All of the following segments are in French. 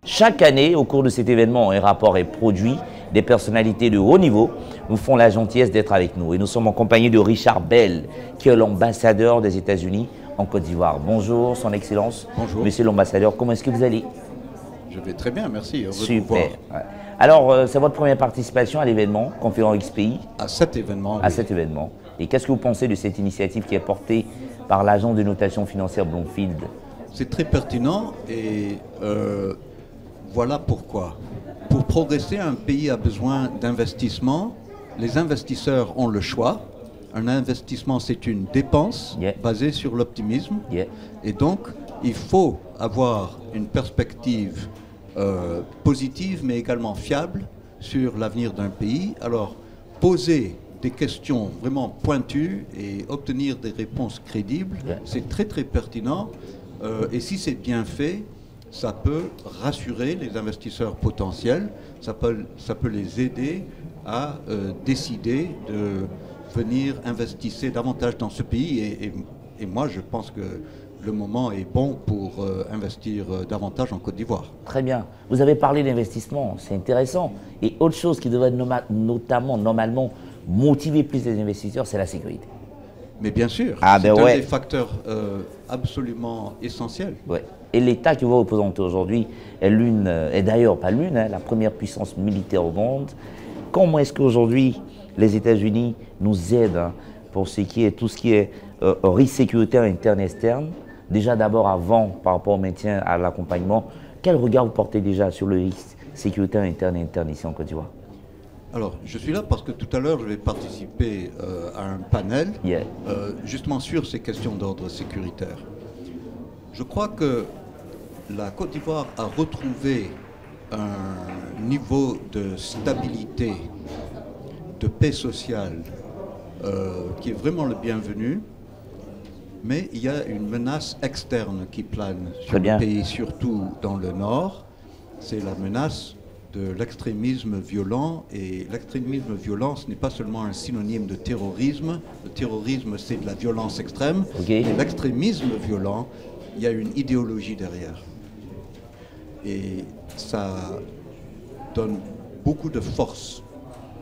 Chaque année, au cours de cet événement, un rapport est produit. Des personnalités de haut niveau nous font la gentillesse d'être avec nous. Et nous sommes en compagnie de Richard Bell, qui est l'ambassadeur des États-Unis en Côte d'Ivoire. Bonjour, Son Excellence. Bonjour. Monsieur l'ambassadeur, comment est-ce que vous allez? Je vais très bien, merci. Super. Ouais. Alors, c'est votre première participation à l'événement Conférence XPI? À cet événement, À cet événement. Et qu'est-ce que vous pensez de cette initiative qui est portée par l'agence de notation financière Bloomfield? C'est très pertinent et voilà pourquoi. Pour progresser, un pays a besoin d'investissement. Les investisseurs ont le choix. Un investissement, c'est une dépense basée sur l'optimisme. Et donc, il faut avoir une perspective positive, mais également fiable sur l'avenir d'un pays. Alors, poser des questions vraiment pointues et obtenir des réponses crédibles, c'est très très pertinent. Et si c'est bien fait, ça peut rassurer les investisseurs potentiels, ça peut les aider à décider de venir investir davantage dans ce pays. Et moi, je pense que le moment est bon pour investir davantage en Côte d'Ivoire. Très bien. Vous avez parlé d'investissement, c'est intéressant. Et autre chose qui devrait normalement motiver plus les investisseurs, c'est la sécurité. Mais bien sûr, c'est un des facteurs absolument essentiels. Ouais. Et l'État que vous représentez aujourd'hui est d'ailleurs pas l'une, la première puissance militaire au monde. Comment est-ce qu'aujourd'hui les États-Unis nous aident pour ce qui est tout ce qui est risque sécuritaire interne et externe? Déjà d'abord avant, par rapport au maintien, à l'accompagnement, quel regard vous portez déjà sur le risque sécuritaire interne et externe ici en Côte d'Ivoire? Alors, je suis là parce que tout à l'heure, je vais participer à un panel justement sur ces questions d'ordre sécuritaire. Je crois que la Côte d'Ivoire a retrouvé un niveau de stabilité, de paix sociale qui est vraiment le bienvenu, mais il y a une menace externe qui plane sur le pays, surtout dans le nord. C'est la menace de l'extrémisme violent, et l'extrémisme violent, ce n'est pas seulement un synonyme de terrorisme. Le terrorisme, c'est de la violence extrême. Et l'extrémisme violent, il y a une idéologie derrière. Et ça donne beaucoup de force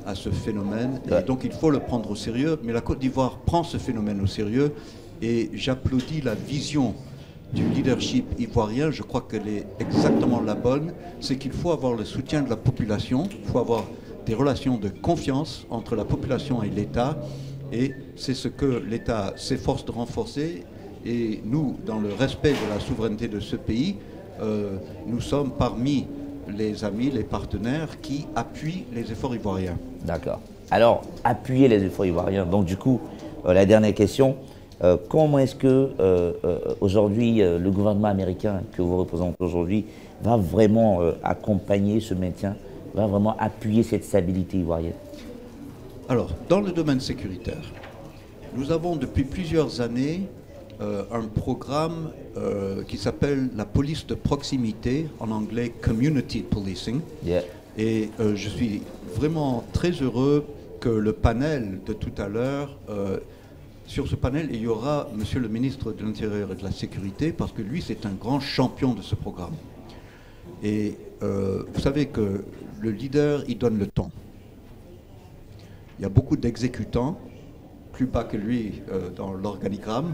à ce phénomène. Et donc il faut le prendre au sérieux. Mais la Côte d'Ivoire prend ce phénomène au sérieux. Et j'applaudis la vision du leadership ivoirien. Je crois qu'elle est exactement la bonne. C'est qu'il faut avoir le soutien de la population. Il faut avoir des relations de confiance entre la population et l'État. Et c'est ce que l'État s'efforce de renforcer. Et nous, dans le respect de la souveraineté de ce pays, nous sommes parmi les amis, les partenaires qui appuient les efforts ivoiriens. D'accord. Alors, appuyer les efforts ivoiriens. Donc, du coup, la dernière question, comment est-ce que aujourd'hui le gouvernement américain que vous représentez aujourd'hui va vraiment accompagner ce maintien, va vraiment appuyer cette stabilité ivoirienne? Alors, dans le domaine sécuritaire, nous avons depuis plusieurs années un programme qui s'appelle la police de proximité, en anglais Community Policing. Et je suis vraiment très heureux que le panel de tout à l'heure, sur ce panel, il y aura Monsieur le ministre de l'Intérieur et de la Sécurité, parce que lui, c'est un grand champion de ce programme. Et vous savez que le leader, il donne le ton. Il y a beaucoup d'exécutants, plus bas que lui dans l'organigramme,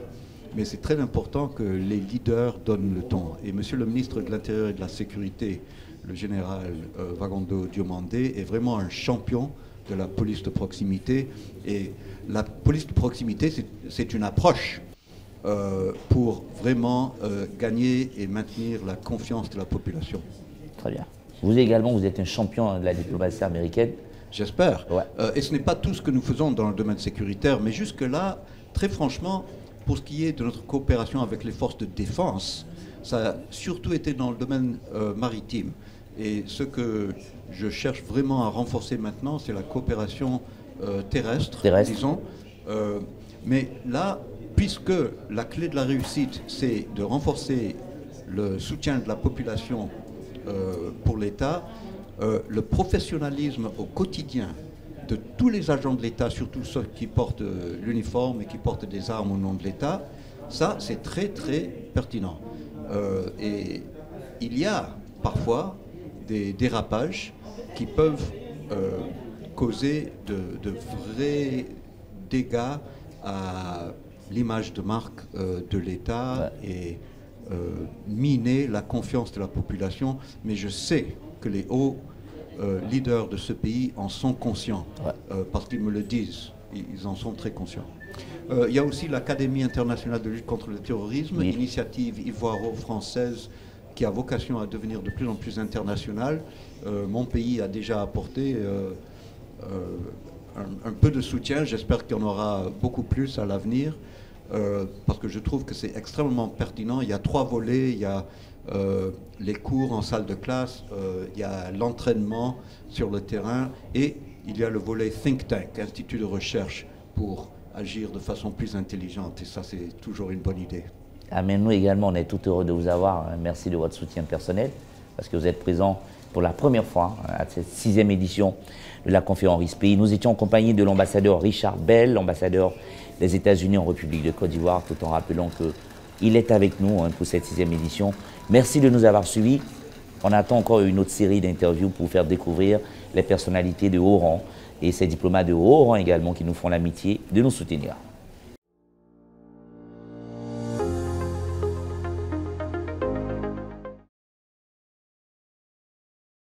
mais c'est très important que les leaders donnent le ton. Et Monsieur le ministre de l'Intérieur et de la Sécurité, le général Wagondo Diomandé, est vraiment un champion de la police de proximité. Et la police de proximité, c'est une approche pour vraiment gagner et maintenir la confiance de la population. Très bien. Vous également, vous êtes un champion de la diplomatie américaine. J'espère. Et ce n'est pas tout ce que nous faisons dans le domaine sécuritaire, mais jusque-là, très franchement, pour ce qui est de notre coopération avec les forces de défense, ça a surtout été dans le domaine maritime. Et ce que je cherche vraiment à renforcer maintenant, c'est la coopération terrestre, disons. Mais là, puisque la clé de la réussite, c'est de renforcer le soutien de la population pour l'État, le professionnalisme au quotidien de tous les agents de l'État, surtout ceux qui portent l'uniforme et qui portent des armes au nom de l'État, ça c'est très très pertinent. Et il y a parfois des dérapages qui peuvent causer de vrais dégâts à l'image de marque de l'État et miner la confiance de la population. Mais je sais que les hauts leaders de ce pays en sont conscients, parce qu'ils me le disent, ils en sont très conscients. Il y a aussi l'Académie internationale de lutte contre le terrorisme, initiative ivoiro-française qui a vocation à devenir de plus en plus internationale. Mon pays a déjà apporté un peu de soutien, j'espère qu'il y en aura beaucoup plus à l'avenir, parce que je trouve que c'est extrêmement pertinent. Il y a 3 volets, il y a les cours en salle de classe, il y a l'entraînement sur le terrain et il y a le volet Think Tank, Institut de recherche, pour agir de façon plus intelligente, et ça c'est toujours une bonne idée. Ah, mais nous également, on est tout heureux de vous avoir. Merci de votre soutien personnel, parce que vous êtes présent pour la première fois à cette 6e édition de la conférence RISPI. Nous étions en compagnie de l'ambassadeur Richard Bell, l'ambassadeur des États-Unis en République de Côte d'Ivoire, tout en rappelant qu'il est avec nous pour cette 6e édition. Merci de nous avoir suivis. On attend encore une autre série d'interviews pour vous faire découvrir les personnalités de haut rang et ces diplomates de haut rang également qui nous font l'amitié de nous soutenir.